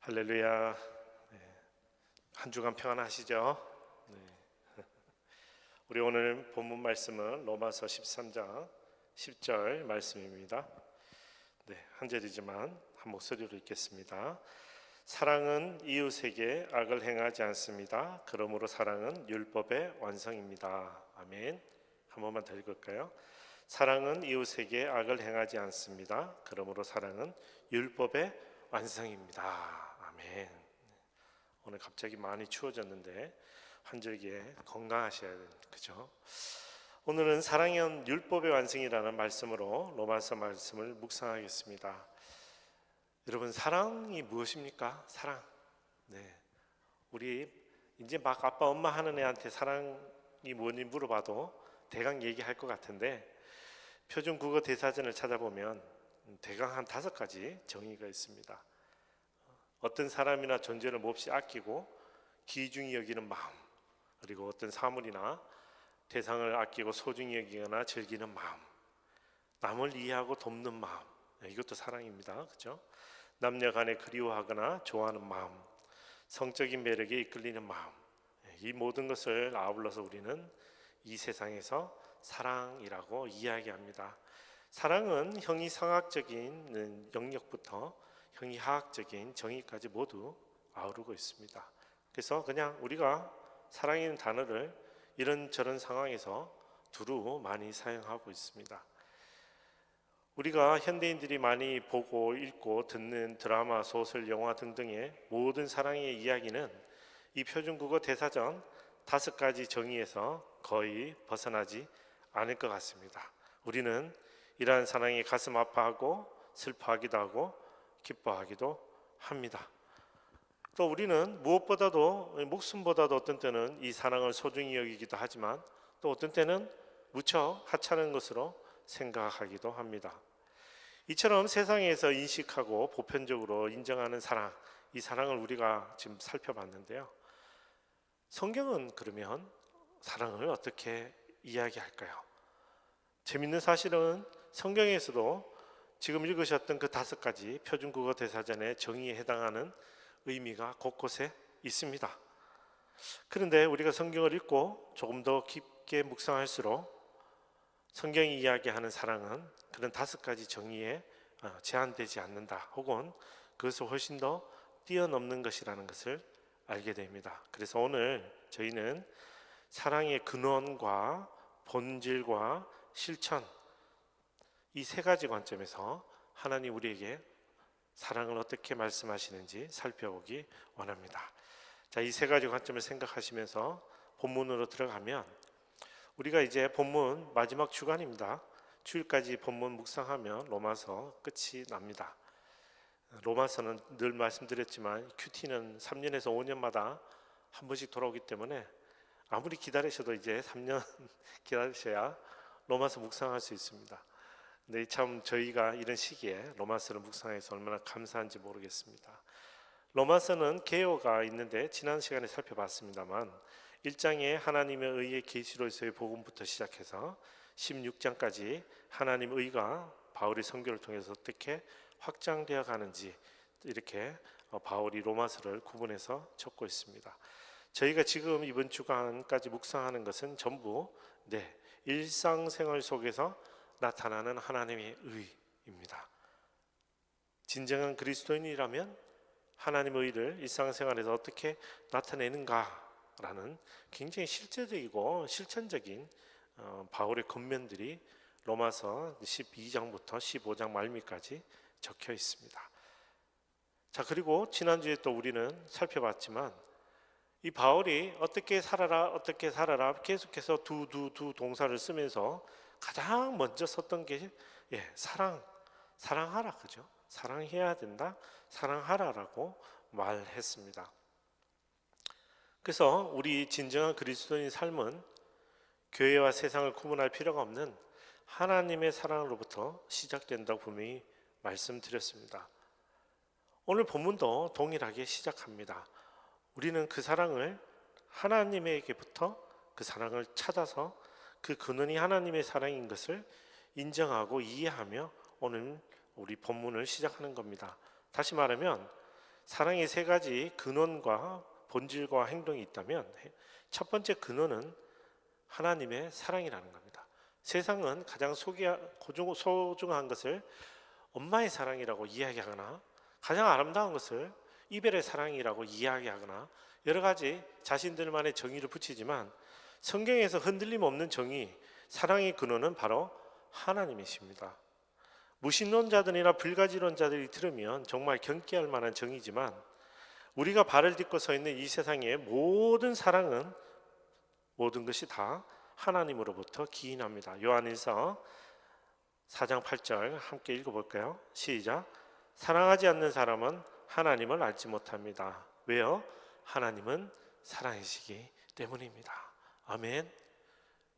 할렐루야. 네. 한 주간 평안하시죠? 네. 우리 오늘 본문 말씀은 로마서 13장 10절 말씀입니다. 네, 한 절이지만 한 목소리로 읽겠습니다. 사랑은 이웃에게 악을 행하지 않습니다. 그러므로 사랑은 율법의 완성입니다. 아멘. 한 번만 더 읽을까요? 사랑은 이웃에게 악을 행하지 않습니다. 그러므로 사랑은 율법의 완성입니다. 아멘. 오늘 갑자기 많이 추워졌는데 환절기에 건강하셔야 돼요. 그죠? 오늘은 사랑은 율법의 완성이라는 말씀으로 로마서 말씀을 묵상하겠습니다. 여러분, 사랑이 무엇입니까? 사랑. 네. 우리 이제 막 아빠 엄마 하는 애한테 사랑이 뭐니 물어봐도 대강 얘기할 것 같은데 표준 국어 대사전을 찾아보면 대강 한 5가지 정의가 있습니다. 어떤 사람이나 존재를 몹시 아끼고 귀중히 여기는 마음, 그리고 어떤 사물이나 대상을 아끼고 소중히 여기거나 즐기는 마음, 남을 이해하고 돕는 마음, 이것도 사랑입니다. 그렇죠? 남녀 간에 그리워하거나 좋아하는 마음, 성적인 매력에 이끌리는 마음, 이 모든 것을 아울러서 우리는 이 세상에서 사랑이라고 이야기합니다. 사랑은 형이상학적인 영역부터 형이하학적인 정의까지 모두 아우르고 있습니다. 그래서 그냥 우리가 사랑이라는 단어를 이런저런 상황에서 두루 많이 사용하고 있습니다. 우리가 현대인들이 많이 보고 읽고 듣는 드라마, 소설, 영화 등등의 모든 사랑의 이야기는 이 표준국어 대사전 5가지 정의에서 거의 벗어나지 않을 것 같습니다. 우리는 이러한 사랑이 가슴 아파하고 슬퍼하기도 하고 기뻐하기도 합니다. 또 우리는 무엇보다도 목숨보다도 어떤 때는 이 사랑을 소중히 여기기도 하지만 또 어떤 때는 무척 하찮은 것으로 생각하기도 합니다. 이처럼 세상에서 인식하고 보편적으로 인정하는 사랑, 이 사랑을 우리가 지금 살펴봤는데요. 성경은 그러면 사랑을 어떻게 이야기할까요? 재밌는 사실은 성경에서도 지금 읽으셨던 그 5가지 표준국어 대사전의 정의에 해당하는 의미가 곳곳에 있습니다. 그런데 우리가 성경을 읽고 조금 더 깊게 묵상할수록 성경이 이야기하는 사랑은 그런 5가지 정의에 제한되지 않는다, 혹은 그것을 훨씬 더 뛰어넘는 것이라는 것을 알게 됩니다. 그래서 오늘 저희는 사랑의 근원과 본질과 실천, 이 3가지 관점에서 하나님 우리에게 사랑을 어떻게 말씀하시는지 살펴보기 원합니다. 자, 이 3가지 관점을 생각하시면서 본문으로 들어가면 우리가 이제 본문 마지막 주간입니다. 주일까지 본문 묵상하면 로마서 끝이 납니다. 로마서는 늘 말씀드렸지만 큐티는 3년에서 5년마다 한 번씩 돌아오기 때문에 아무리 기다리셔도 이제 3년 기다리셔야 로마서 묵상할 수 있습니다. 근데 참 저희가 이런 시기에 로마서를 묵상해서 얼마나 감사한지 모르겠습니다. 로마서는 개요가 있는데 지난 시간에 살펴봤습니다만 1장에 하나님의 의의 계시로서의 복음부터 시작해서 16장까지 하나님의 의가 바울의 선교를 통해서 어떻게 확장되어 가는지 이렇게 바울이 로마서를 구분해서 적고 있습니다. 저희가 지금 이번 주간까지 묵상하는 것은 전부 일상생활 속에서 나타나는 하나님의 의입니다. 진정한 그리스도인이라면 하나님의 의를 일상생활에서 어떻게 나타내는가라는 굉장히 실제적이고 실천적인 바울의 권면들이 로마서 12장부터 15장 말미까지 적혀 있습니다. 자, 그리고 지난주에 또 우리는 살펴봤지만 이 바울이 어떻게 살아라 계속해서 두 동사를 쓰면서 가장 먼저 썼던 게 사랑하라, 그죠? 사랑해야 된다, 사랑하라라고 말했습니다. 그래서 우리 진정한 그리스도인 삶은 교회와 세상을 구분할 필요가 없는 하나님의 사랑으로부터 시작된다고 분명히 말씀드렸습니다. 오늘 본문도 동일하게 시작합니다. 우리는 그 사랑을 하나님에게부터 그 사랑을 찾아서 그 근원이 하나님의 사랑인 것을 인정하고 이해하며 오늘 우리 본문을 시작하는 겁니다. 다시 말하면 사랑의 세 가지 근원과 본질과 행동이 있다면 첫 번째 근원은 하나님의 사랑이라는 겁니다. 세상은 가장 소중한 것을 엄마의 사랑이라고 이야기하거나 가장 아름다운 것을 이별의 사랑이라고 이야기하거나 여러 가지 자신들만의 정의를 붙이지만 성경에서 흔들림 없는 정의, 사랑의 근원은 바로 하나님이십니다. 무신론자들이나 불가지론자들이 들으면 정말 경계할 만한 정의지만 우리가 발을 딛고 서 있는 이 세상의 모든 사랑은 모든 것이 다 하나님으로부터 기인합니다. 요한일서 4장 8절 함께 읽어볼까요? 시작. 사랑하지 않는 사람은 하나님을 알지 못합니다. 왜요? 하나님은 사랑이시기 때문입니다. 아멘.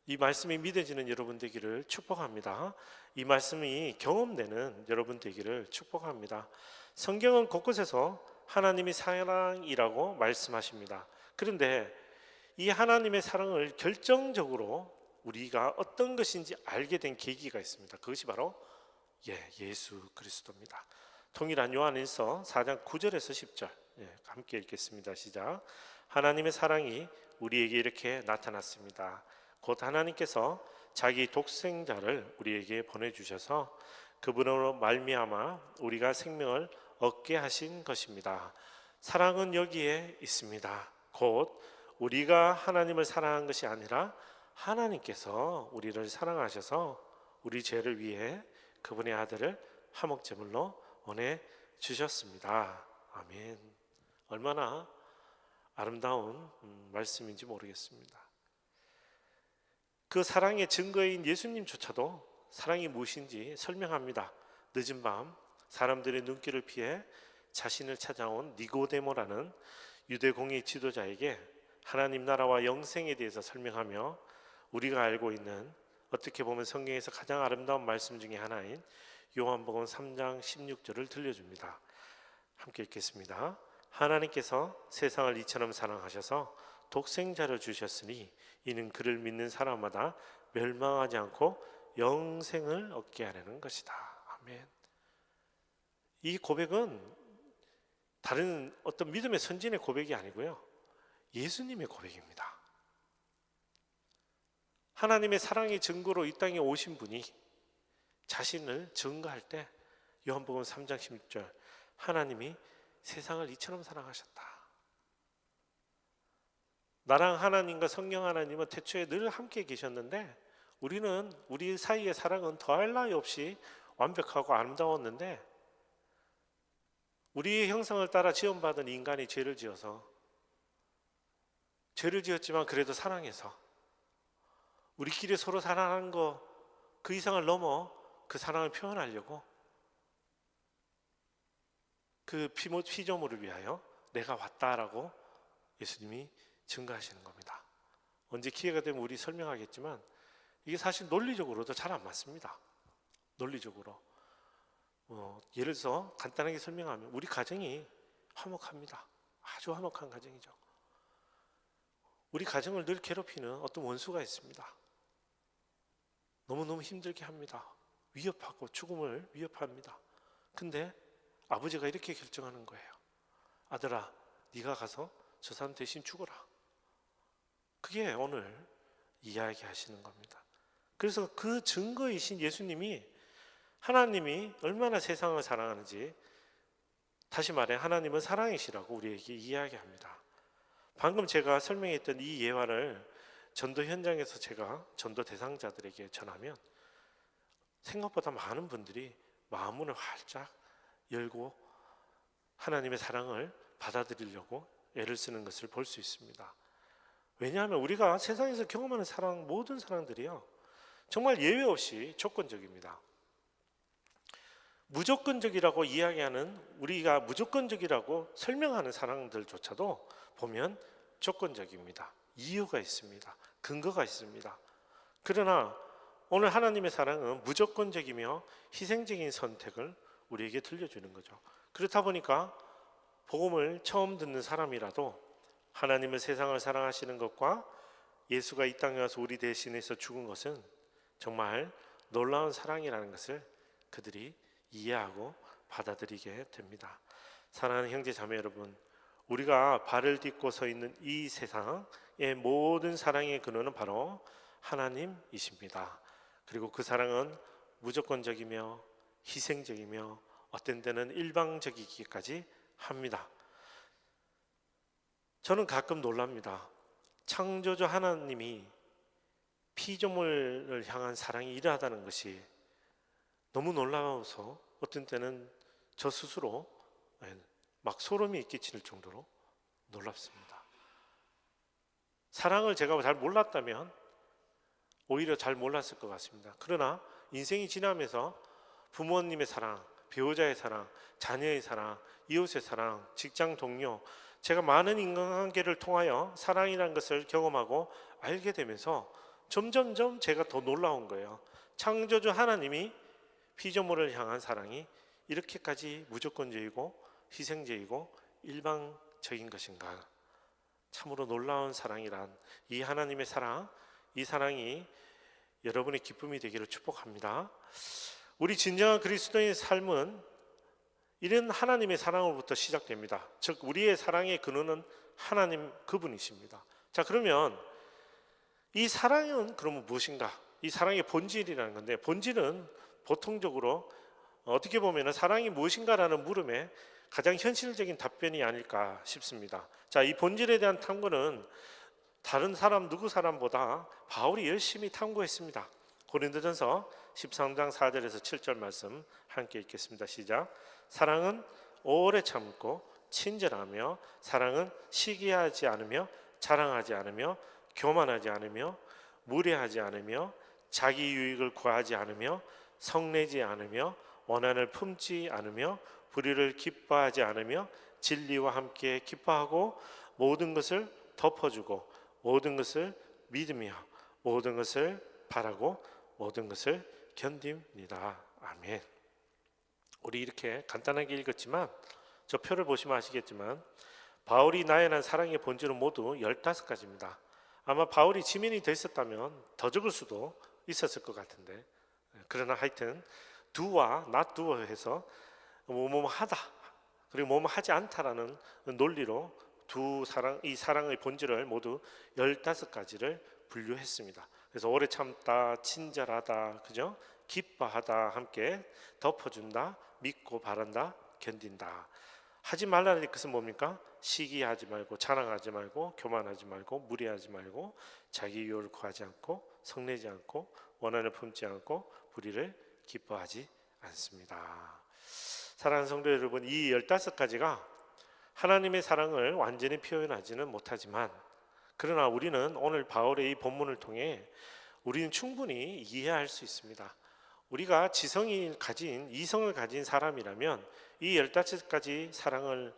이 말씀이 믿어지는 여러분 되기를 축복합니다. 이 말씀이 경험되는 여러분 되기를 축복합니다. 성경은 곳곳에서 하나님이 사랑이라고 말씀하십니다. 그런데 이 하나님의 사랑을 결정적으로 우리가 어떤 것인지 알게 된 계기가 있습니다. 그것이 바로 예수 그리스도입니다. 동일한 요한일서 4장 9절에서 10절 함께 읽겠습니다. 시작. 하나님의 사랑이 우리에게 이렇게 나타났습니다. 곧 하나님께서 자기 독생자를 우리에게 보내주셔서 그분으로 말미암아 우리가 생명을 얻게 하신 것입니다. 사랑은 여기에 있습니다. 곧 우리가 하나님을 사랑한 것이 아니라 하나님께서 우리를 사랑하셔서 우리 죄를 위해 그분의 아들을 화목제물로 보내주셨습니다. 아멘. 얼마나 아름다운 말씀인지 모르겠습니다. 그 사랑의 증거인 예수님조차도 사랑이 무엇인지 설명합니다. 늦은 밤 사람들의 눈길을 피해 자신을 찾아온 니고데모라는 유대 공의 지도자에게 하나님 나라와 영생에 대해서 설명하며 우리가 알고 있는 어떻게 보면 성경에서 가장 아름다운 말씀 중에 하나인 요한복음 3장 16절을 들려줍니다. 함께 읽겠습니다. 하나님께서 세상을 이처럼 사랑하셔서 독생자를 주셨으니 이는 그를 믿는 사람마다 멸망하지 않고 영생을 얻게 하려는 것이다. 아멘. 이 고백은 다른 어떤 믿음의 선진의 고백이 아니고요, 예수님의 고백입니다. 하나님의 사랑의 증거로 이 땅에 오신 분이 자신을 증거할 때 요한복음 3장 16절 하나님이 세상을 이처럼 사랑하셨다. 나랑 하나님과 성령 하나님은 태초에 늘 함께 계셨는데 우리는 우리 사이의 사랑은 더할 나위 없이 완벽하고 아름다웠는데 우리의 형상을 따라 지음받은 인간이 죄를 지었지만 그래도 사랑해서 우리끼리 서로 사랑하는 거 그 이상을 넘어 그 사랑을 표현하려고 그 피조물을 위하여 내가 왔다라고 예수님이 증거하시는 겁니다. 언제 기회가 되면 우리 설명하겠지만 이게 사실 논리적으로도 잘 안 맞습니다. 논리적으로 예를 들어서 간단하게 설명하면 우리 가정이 화목합니다. 아주 화목한 가정이죠. 우리 가정을 늘 괴롭히는 어떤 원수가 있습니다. 너무너무 힘들게 합니다. 위협하고 죽음을 위협합니다. 근데 아버지가 이렇게 결정하는 거예요. 아들아, 네가 가서 저 사람 대신 죽어라. 그게 오늘 이야기하시는 겁니다. 그래서 그 증거이신 예수님이 하나님이 얼마나 세상을 사랑하는지, 다시 말해 하나님은 사랑이시라고 우리에게 이야기합니다. 방금 제가 설명했던 이 예화를 전도 현장에서 제가 전도 대상자들에게 전하면 생각보다 많은 분들이 마음문을 활짝 열고 하나님의 사랑을 받아들이려고 애를 쓰는 것을 볼 수 있습니다. 왜냐하면 우리가 세상에서 경험하는 사랑, 모든 사랑들이요 정말 예외 없이 조건적입니다. 무조건적이라고 이야기하는, 우리가 무조건적이라고 설명하는 사랑들조차도 보면 조건적입니다. 이유가 있습니다. 근거가 있습니다. 그러나 오늘 하나님의 사랑은 무조건적이며 희생적인 선택을 우리에게 들려주는 거죠. 그렇다 보니까 복음을 처음 듣는 사람이라도 하나님은 세상을 사랑하시는 것과 예수가 이 땅에 와서 우리 대신해서 죽은 것은 정말 놀라운 사랑이라는 것을 그들이 이해하고 받아들이게 됩니다. 사랑하는 형제 자매 여러분, 우리가 발을 딛고 서 있는 이 세상의 모든 사랑의 근원은 바로 하나님이십니다. 그리고 그 사랑은 무조건적이며 희생적이며 어떤 때는 일방적이기까지 합니다. 저는 가끔 놀랍니다. 창조주 하나님이 피조물을 향한 사랑이 이러하다는 것이 너무 놀라워서 어떤 때는 저 스스로 막 소름이 끼칠 정도로 놀랍습니다. 사랑을 제가 잘 몰랐다면 오히려 잘 몰랐을 것 같습니다. 그러나 인생이 지나면서 부모님의 사랑, 배우자의 사랑, 자녀의 사랑, 이웃의 사랑, 직장 동료, 제가 많은 인간관계를 통하여 사랑이라는 것을 경험하고 알게 되면서 점점점 제가 더 놀라운 거예요. 창조주 하나님이 피조물을 향한 사랑이 이렇게까지 무조건적이고 희생적이고 일방적인 것인가? 참으로 놀라운 사랑이란 이 하나님의 사랑, 이 사랑이 여러분의 기쁨이 되기를 축복합니다. 우리 진정한 그리스도인의 삶은 이런 하나님의 사랑으로부터 시작됩니다. 즉 우리의 사랑의 근원은 하나님 그분이십니다. 자, 그러면 이 사랑은 그러면 무엇인가? 이 사랑의 본질이라는 건데, 본질은 보통적으로 어떻게 보면 사랑이 무엇인가라는 물음에 가장 현실적인 답변이 아닐까 싶습니다. 자, 이 본질에 대한 탐구는 다른 사람 누구 사람보다 바울이 열심히 탐구했습니다. 고린도전서 13장 4절에서 7절 말씀 함께 읽겠습니다. 시작. 사랑은 오래 참고 친절하며, 사랑은 시기하지 않으며, 자랑하지 않으며, 교만하지 않으며, 무례하지 않으며, 자기 유익을 구하지 않으며, 성내지 않으며, 원한을 품지 않으며, 불의를 기뻐하지 않으며, 진리와 함께 기뻐하고, 모든 것을 덮어주고, 모든 것을 믿으며, 모든 것을 바라고, 모든 것을 견딥니다. 아멘. 우리 이렇게 간단하게 읽었지만 저 표를 보시면 아시겠지만 바울이 나열한 사랑의 본질은 모두 15가지입니다. 아마 바울이 지민이 됐었다면 더 적을 수도 있었을 것 같은데, 그러나 하여튼 do와 not do 해서 뭐뭐 하다 그리고 뭐뭐 하지 않다라는 논리로 이 사랑의 본질을 모두 15가지를 분류했습니다. 그래서 오래 참다, 친절하다, 그죠? 기뻐하다, 함께 덮어준다, 믿고 바란다, 견딘다. 하지 말라는 것은 뭡니까? 시기하지 말고, 자랑하지 말고, 교만하지 말고, 무리하지 말고, 자기 유익을 구하지 않고, 성내지 않고, 원한을 품지 않고, 불의를 기뻐하지 않습니다. 사랑하는 성도 여러분, 이 15가지가 하나님의 사랑을 완전히 표현하지는 못하지만, 그러나 우리는 오늘 바울의 이 본문을 통해 우리는 충분히 이해할 수 있습니다. 우리가 이성을 가진 사람이라면 이 15가지 사랑을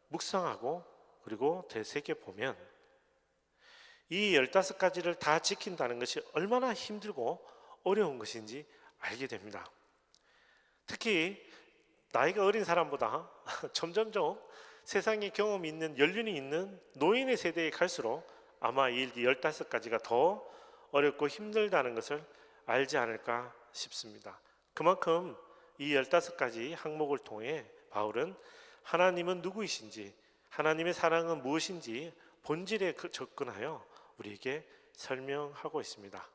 묵상하고 그리고 되새겨보면 이 15가지를 다 지킨다는 것이 얼마나 힘들고 어려운 것인지 알게 됩니다. 특히 나이가 어린 사람보다 점점점 세상에 경험이 있는, 연륜이 있는 노인의 세대에 갈수록 아마 이 15가지가 더 어렵고 힘들다는 것을 알지 않을까 싶습니다. 그만큼 이 15가지 항목을 통해 바울은 하나님은 누구이신지, 하나님의 사랑은 무엇인지 본질에 접근하여 우리에게 설명하고 있습니다.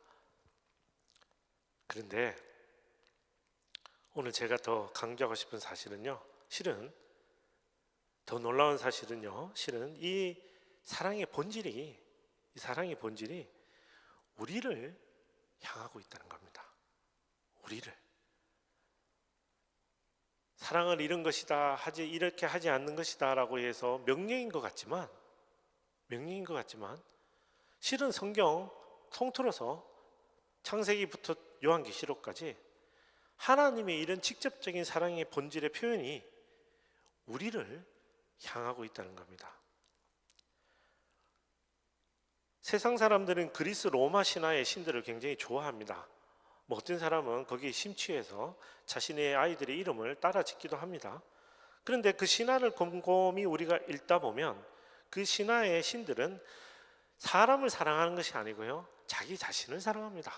그런데 오늘 제가 더 강조하고 싶은 사실은요, 실은 더 놀라운 사실은요, 실은 이 사랑의 본질이 우리를 향하고 있다는 겁니다. 우리를. 사랑을 이런 것이다, 이렇게 하지 않는 것이다 라고 해서 명령인 것 같지만 실은 성경 통틀어서 창세기부터 요한계시록까지 하나님의 이런 직접적인 사랑의 본질의 표현이 우리를 향하고 있다는 겁니다. 세상 사람들은 그리스 로마 신화의 신들을 굉장히 좋아합니다. 어떤 사람은 거기에 심취해서 자신의 아이들의 이름을 따라 짓기도 합니다. 그런데 그 신화를 곰곰이 우리가 읽다 보면 그 신화의 신들은 사람을 사랑하는 것이 아니고요, 자기 자신을 사랑합니다.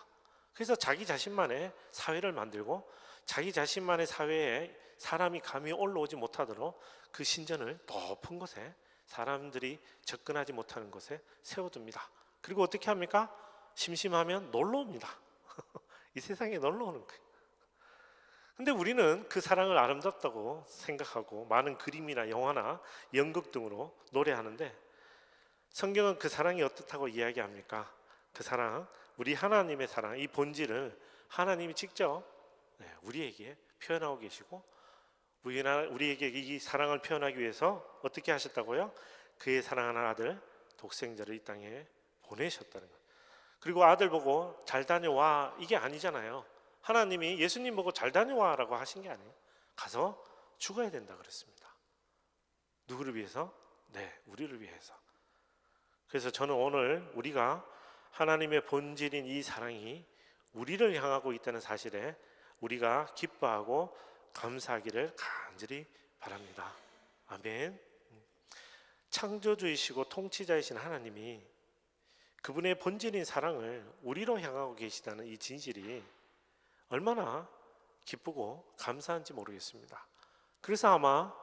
그래서 자기 자신만의 사회를 만들고 자기 자신만의 사회에 사람이 감히 올라오지 못하도록 그 신전을 높은 곳에 사람들이 접근하지 못하는 곳에 세워둡니다. 그리고 어떻게 합니까? 심심하면 놀러 옵니다. 이 세상에 놀러 오는 거예요. 근데 우리는 그 사랑을 아름답다고 생각하고 많은 그림이나 영화나 연극 등으로 노래하는데, 성경은 그 사랑이 어떻다고 이야기합니까? 그 사랑, 우리 하나님의 사랑, 이 본질을 하나님이 직접 우리에게 표현하고 계시고, 우리에게 이 사랑을 표현하기 위해서 어떻게 하셨다고요? 그의 사랑하는 아들 독생자를 이 땅에 보내셨다는 거예요. 그리고 아들 보고 잘 다녀와, 이게 아니잖아요. 하나님이 예수님 보고 잘 다녀와라고 하신 게 아니에요. 가서 죽어야 된다 그랬습니다. 누구를 위해서? 네, 우리를 위해서. 그래서 저는 오늘 우리가 하나님의 본질인 이 사랑이 우리를 향하고 있다는 사실에 우리가 기뻐하고 감사하기를 간절히 바랍니다. 아멘. 창조주이시고 통치자이신 하나님이 그분의 본질인 사랑을 우리로 향하고 계시다는 이 진실이 얼마나 기쁘고 감사한지 모르겠습니다. 그래서 아마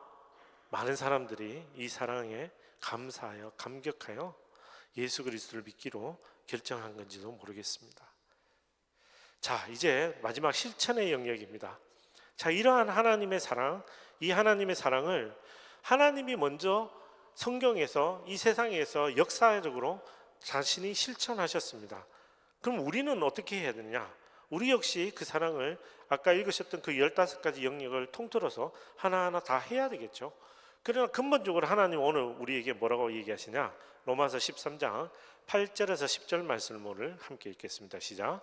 많은 사람들이 이 사랑에 감사하여 감격하여 예수 그리스도를 믿기로 결정한 건지도 모르겠습니다. 자, 이제 마지막 실천의 영역입니다. 자, 이러한 하나님의 사랑, 이 하나님의 사랑을 하나님이 먼저 성경에서 이 세상에서 역사적으로 자신이 실천하셨습니다. 그럼 우리는 어떻게 해야 되느냐? 우리 역시 그 사랑을 아까 읽으셨던 그 15가지 영역을 통틀어서 하나하나 다 해야 되겠죠. 그러나 근본적으로 하나님 오늘 우리에게 뭐라고 얘기하시냐? 로마서 13장 8절에서 10절 말씀을 함께 읽겠습니다. 시작.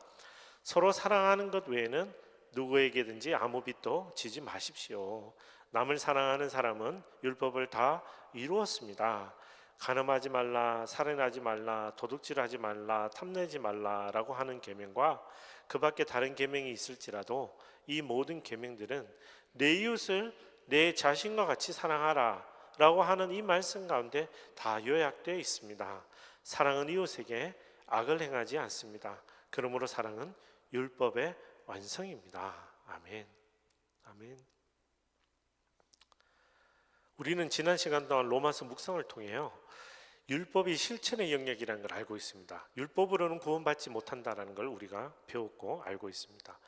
서로 사랑하는 것 외에는 누구에게든지 아무 빚도 지지 마십시오. 남을 사랑하는 사람은 율법을 다 이루었습니다. 간음하지 말라, 살인하지 말라, 도둑질하지 말라, 탐내지 말라라고 하는 계명과 그 밖에 다른 계명이 있을지라도 이 모든 계명들은 내 이웃을 내 자신과 같이 사랑하라 라고 하는 이 말씀 가운데 다 요약되어 있습니다. 사랑은 이웃에게 악을 행하지 않습니다. 그러므로 사랑은 율법의 완성입니다. 아멘. 아멘. 우리는 지난 시간 동안 로마서 묵상을 통해요, 율법이 실천의 영역이라는 걸 알고 있습니다. 율법으로는 구원받지 못한다라는 걸 우리가 배웠고 알고 있습니다.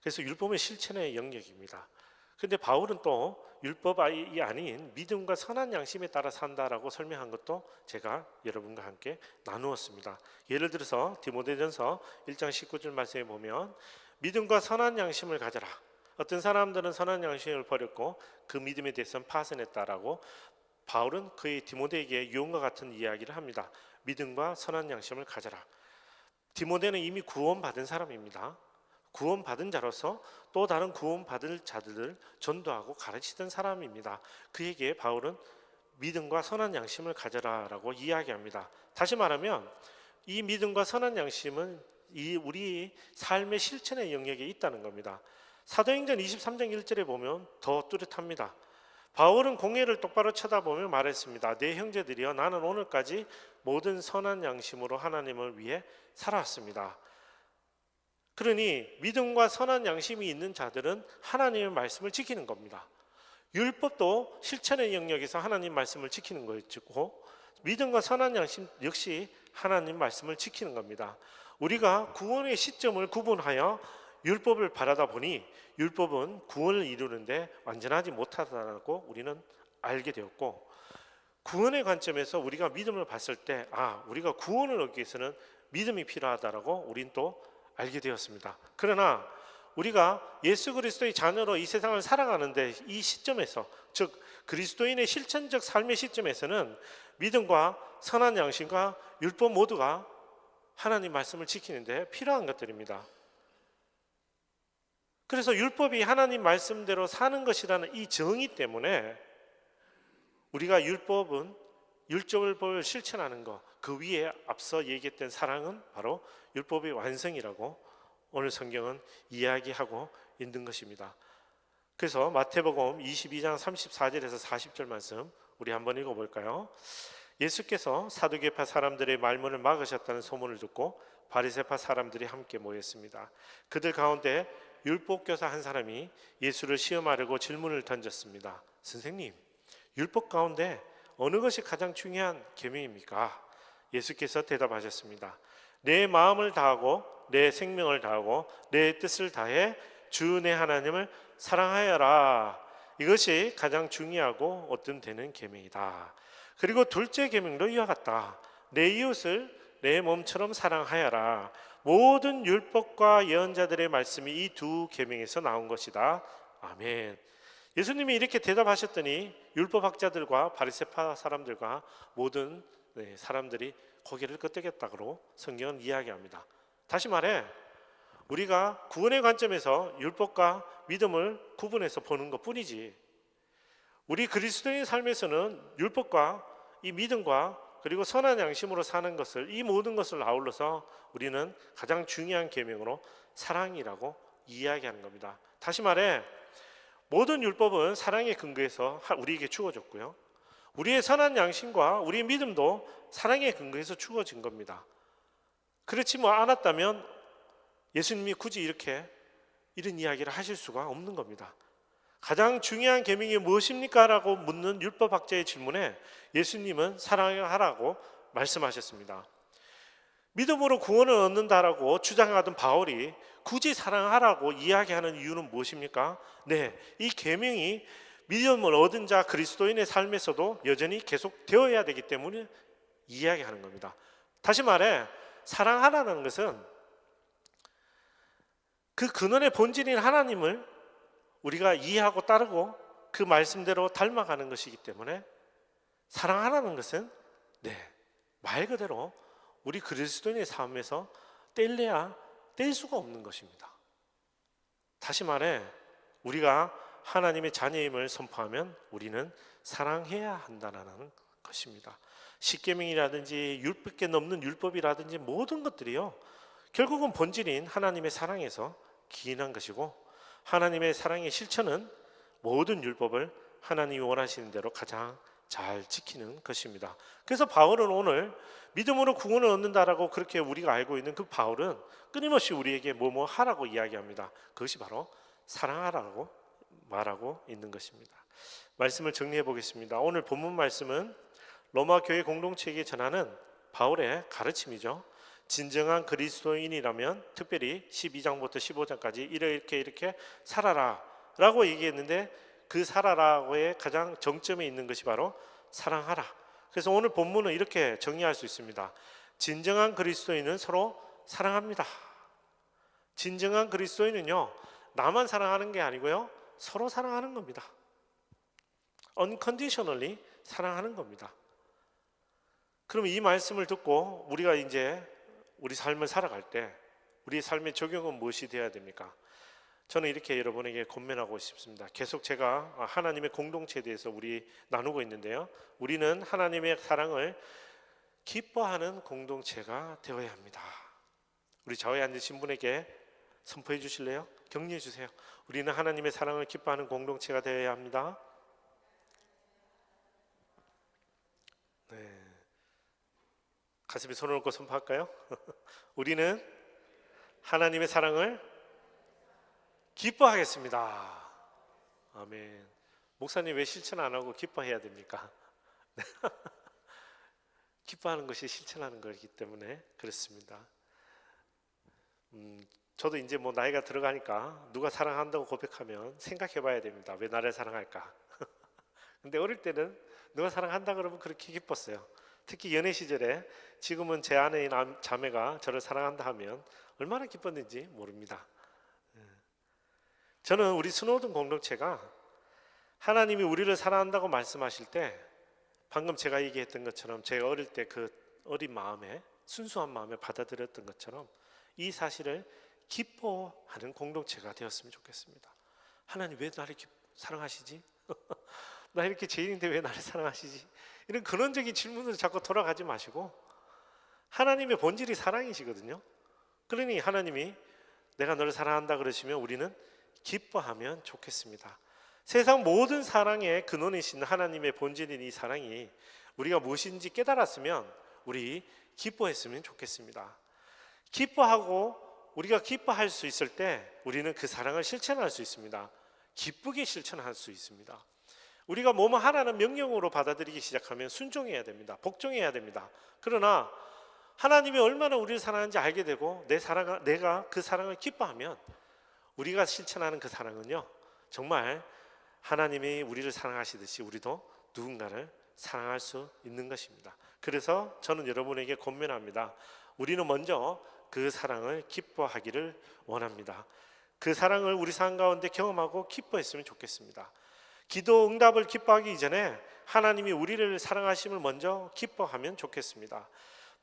그래서 율법은 실천의 영역입니다. 그런데 바울은 또 율법이 아닌 믿음과 선한 양심에 따라 산다라고 설명한 것도 제가 여러분과 함께 나누었습니다. 예를 들어서 디모데전서 1장 19절 말씀에 보면 믿음과 선한 양심을 가져라. 어떤 사람들은 선한 양심을 버렸고 그 믿음에 대해서는 파선했다라고 바울은 그의 디모데에게 유언과 같은 이야기를 합니다. 믿음과 선한 양심을 가져라. 디모데는 이미 구원받은 사람입니다. 구원받은 자로서 또 다른 구원받을 자들을 전도하고 가르치던 사람입니다. 그에게 바울은 믿음과 선한 양심을 가져라라고 이야기합니다. 다시 말하면 이 믿음과 선한 양심은 우리 삶의 실천의 영역에 있다는 겁니다. 사도행전 23장 1절에 보면 더 뚜렷합니다. 바울은 공회를 똑바로 쳐다보며 말했습니다. 내 형제들이여, 나는 오늘까지 모든 선한 양심으로 하나님을 위해 살아왔습니다. 그러니 믿음과 선한 양심이 있는 자들은 하나님의 말씀을 지키는 겁니다. 율법도 실천의 영역에서 하나님 말씀을 지키는 것이고 믿음과 선한 양심 역시 하나님 말씀을 지키는 겁니다. 우리가 구원의 시점을 구분하여 율법을 바라다 보니 율법은 구원을 이루는데 완전하지 못하다고 우리는 알게 되었고, 구원의 관점에서 우리가 믿음을 봤을 때 우리가 구원을 얻기 위해서는 믿음이 필요하다라고 우리는 또 알게 되었습니다. 그러나 우리가 예수 그리스도의 자녀로 이 세상을 살아가는데 이 시점에서, 즉 그리스도인의 실천적 삶의 시점에서는 믿음과 선한 양심과 율법 모두가 하나님 말씀을 지키는데 필요한 것들입니다. 그래서 율법이 하나님 말씀대로 사는 것이라는 이 정의 때문에 우리가 율법을 실천하는 것, 그 위에 앞서 얘기했던 사랑은 바로 율법의 완성이라고 오늘 성경은 이야기하고 있는 것입니다. 그래서 마태복음 22장 34절에서 40절 말씀 우리 한번 읽어볼까요? 예수께서 사두개파 사람들의 말문을 막으셨다는 소문을 듣고 바리새파 사람들이 함께 모였습니다. 그들 가운데 율법교사 한 사람이 예수를 시험하려고 질문을 던졌습니다. 선생님, 율법 가운데 어느 것이 가장 중요한 계명입니까? 예수께서 대답하셨습니다. 내 마음을 다하고 내 생명을 다하고 내 뜻을 다해 주 내 하나님을 사랑하여라. 이것이 가장 중요하고 얻든되는 계명이다. 그리고 둘째 계명도 이와 같다. 내 이웃을 내 몸처럼 사랑하여라. 모든 율법과 예언자들의 말씀이 이 두 계명에서 나온 것이다. 아멘. 예수님이 이렇게 대답하셨더니 율법학자들과 바리새파 사람들과 모든 사람들이 고개를 끄덕였다고 성경은 이야기합니다. 다시 말해 우리가 구원의 관점에서 율법과 믿음을 구분해서 보는 것뿐이지, 우리 그리스도인의 삶에서는 율법과 이 믿음과 그리고 선한 양심으로 사는 것을, 이 모든 것을 아울러서 우리는 가장 중요한 계명으로 사랑이라고 이야기하는 겁니다. 다시 말해 모든 율법은 사랑의 근거에서 우리에게 주어졌고요, 우리의 선한 양심과 우리의 믿음도 사랑의 근거에서 주어진 겁니다. 그렇지 않았다면 예수님이 굳이 이런 이야기를 하실 수가 없는 겁니다. 가장 중요한 계명이 무엇입니까? 라고 묻는 율법학자의 질문에 예수님은 사랑하라고 말씀하셨습니다. 믿음으로 구원을 얻는다라고 주장하던 바울이 굳이 사랑하라고 이야기하는 이유는 무엇입니까? 네, 이 계명이 믿음을 얻은 자 그리스도인의 삶에서도 여전히 계속 되어야 되기 때문에 이야기하는 겁니다. 다시 말해 사랑하라는 것은 그 근원의 본질인 하나님을 우리가 이해하고 따르고 그 말씀대로 닮아가는 것이기 때문에, 사랑하라는 것은 말 그대로 우리 그리스도인의 삶에서 뗄래야 뗄 수가 없는 것입니다. 다시 말해 우리가 하나님의 자녀임을 선포하면 우리는 사랑해야 한다는 것입니다. 십계명이라든지 600개 넘는 율법이라든지 모든 것들이요, 결국은 본질인 하나님의 사랑에서 기인한 것이고, 하나님의 사랑의 실천은 모든 율법을 하나님이 원하시는 대로 가장 잘 지키는 것입니다. 그래서 바울은 오늘 믿음으로 구원을 얻는다라고 그렇게 우리가 알고 있는 그 바울은 끊임없이 우리에게 뭐뭐 하라고 이야기합니다. 그것이 바로 사랑하라고 말하고 있는 것입니다. 말씀을 정리해 보겠습니다. 오늘 본문 말씀은 로마 교회 공동체에게 전하는 바울의 가르침이죠. 진정한 그리스도인이라면 특별히 12장부터 15장까지 이렇게 살아라 라고 얘기했는데, 그 살아라고의 가장 정점에 있는 것이 바로 사랑하라. 그래서 오늘 본문은 이렇게 정리할 수 있습니다. 진정한 그리스도인은 서로 사랑합니다. 진정한 그리스도인은요, 나만 사랑하는 게 아니고요, 서로 사랑하는 겁니다. unconditionally 사랑하는 겁니다. 그럼 이 말씀을 듣고 우리가 이제 우리 삶을 살아갈 때 우리의 삶의 적용은 무엇이 되어야 됩니까? 저는 이렇게 여러분에게 권면하고 싶습니다. 계속 제가 하나님의 공동체에 대해서 우리 나누고 있는데요, 우리는 하나님의 사랑을 기뻐하는 공동체가 되어야 합니다. 우리 좌우에 앉으신 분에게 선포해 주실래요? 격려해 주세요. 우리는 하나님의 사랑을 기뻐하는 공동체가 되어야 합니다. 네. 가슴에 손을 얹고 선포할까요? 우리는 하나님의 사랑을 기뻐하겠습니다. 아멘. 목사님 왜 실천 안 하고 기뻐해야 됩니까? 기뻐하는 것이 실천하는 거기 때문에 그렇습니다. 저도 이제 나이가 들어가니까 누가 사랑한다고 고백하면 생각해 봐야 됩니다. 왜 나를 사랑할까? 근데 어릴 때는 누가 사랑한다 그러면 그렇게 기뻤어요. 특히 연애 시절에, 지금은 제 아내인 자매가 저를 사랑한다 하면 얼마나 기뻤는지 모릅니다. 저는 우리 스노우든 공동체가 하나님이 우리를 사랑한다고 말씀하실 때 방금 제가 얘기했던 것처럼 제가 어릴 때 그 어린 마음에, 순수한 마음에 받아들였던 것처럼 이 사실을 기뻐하는 공동체가 되었으면 좋겠습니다. 하나님 왜 나를 사랑하시지? 나 이렇게 죄인인데 왜 나를 사랑하시지? 이런 근원적인 질문으로 자꾸 돌아가지 마시고, 하나님의 본질이 사랑이시거든요. 그러니 하나님이 내가 너를 사랑한다 그러시면 우리는 기뻐하면 좋겠습니다. 세상 모든 사랑의 근원이신 하나님의 본질인 이 사랑이 우리가 무엇인지 깨달았으면 우리 기뻐했으면 좋겠습니다. 기뻐하고 우리가 기뻐할 수 있을 때 우리는 그 사랑을 실천할 수 있습니다. 기쁘게 실천할 수 있습니다. 우리가 뭐뭐 하라는 명령으로 받아들이기 시작하면 순종해야 됩니다. 복종해야 됩니다. 그러나 하나님이 얼마나 우리를 사랑하는지 알게 되고 내가 그 사랑을 기뻐하면 우리가 실천하는 그 사랑은요, 정말 하나님이 우리를 사랑하시듯이 우리도 누군가를 사랑할 수 있는 것입니다. 그래서 저는 여러분에게 권면합니다. 우리는 먼저 그 사랑을 기뻐하기를 원합니다. 그 사랑을 우리 삶 가운데 경험하고 기뻐했으면 좋겠습니다. 기도 응답을 기뻐하기 이전에 하나님이 우리를 사랑하심을 먼저 기뻐하면 좋겠습니다.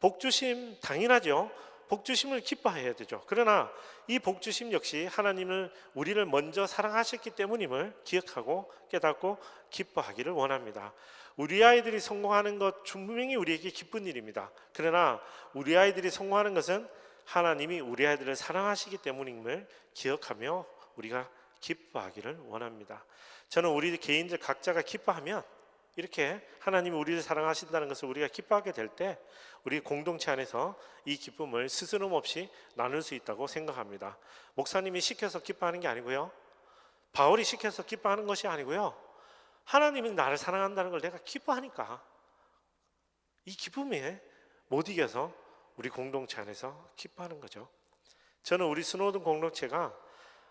복주심 당연하죠. 복주심을 기뻐해야 되죠. 그러나 이 복주심 역시 하나님을 우리를 먼저 사랑하셨기 때문임을 기억하고 깨닫고 기뻐하기를 원합니다. 우리 아이들이 성공하는 것 분명히 우리에게 기쁜 일입니다. 그러나 우리 아이들이 성공하는 것은 하나님이 우리 아이들을 사랑하시기 때문임을 기억하며 우리가 기뻐하기를 원합니다. 저는 우리 개인들 각자가 기뻐하면 이렇게 하나님이 우리를 사랑하신다는 것을 우리가 기뻐하게 될 때 우리 공동체 안에서 이 기쁨을 스스럼 없이 나눌 수 있다고 생각합니다. 목사님이 시켜서 기뻐하는 게 아니고요, 바울이 시켜서 기뻐하는 것이 아니고요, 하나님이 나를 사랑한다는 걸 내가 기뻐하니까 이 기쁨에 못 이겨서 우리 공동체 안에서 기뻐하는 거죠. 저는 우리 스노든 공동체가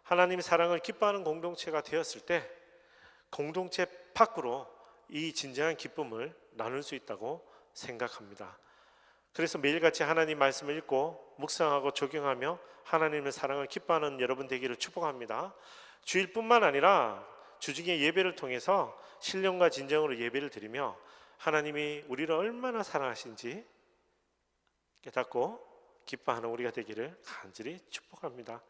하나님의 사랑을 기뻐하는 공동체가 되었을 때 공동체 밖으로 이 진정한 기쁨을 나눌 수 있다고 생각합니다. 그래서 매일같이 하나님 말씀을 읽고 묵상하고 적용하며 하나님의 사랑을 기뻐하는 여러분 되기를 축복합니다. 주일뿐만 아니라 주중의 예배를 통해서 신령과 진정으로 예배를 드리며 하나님이 우리를 얼마나 사랑하신지 깨닫고 기뻐하는 우리가 되기를 간절히 축복합니다.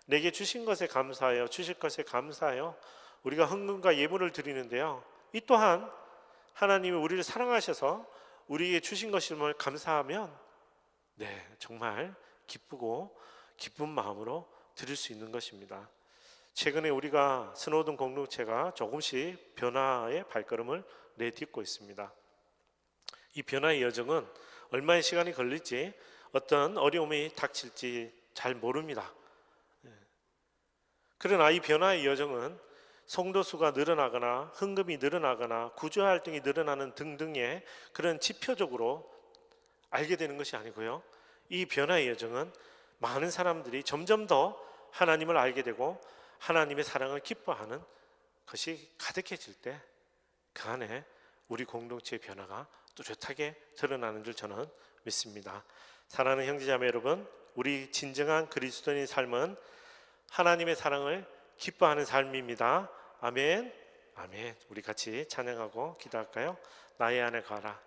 내게 주신 것에 감사하여 주실 것에 감사하여 우리가 헌금과 예물을 드리는데요, 이 또한 하나님이 우리를 사랑하셔서 우리에게 주신 것임을 감사하면 정말 기쁘고 기쁜 마음으로 드릴 수 있는 것입니다. 최근에 우리가 스노든 공동체가 조금씩 변화의 발걸음을 내딛고 있습니다. 이 변화의 여정은 얼마의 시간이 걸릴지, 어떤 어려움이 닥칠지 잘 모릅니다. 그러나 이 변화의 여정은 성도 수가 늘어나거나 헌금이 늘어나거나 구조활동이 늘어나는 등등의 그런 지표적으로 알게 되는 것이 아니고요, 이 변화의 여정은 많은 사람들이 점점 더 하나님을 알게 되고 하나님의 사랑을 기뻐하는 것이 가득해질 때 그 안에 우리 공동체의 변화가 뚜렷하게 드러나는 줄 저는 믿습니다. 사랑하는 형제자매 여러분, 우리 진정한 그리스도인의 삶은 하나님의 사랑을 기뻐하는 삶입니다. 아멘. 아멘. 우리 같이 찬양하고 기도할까요? 나의 안에 가라.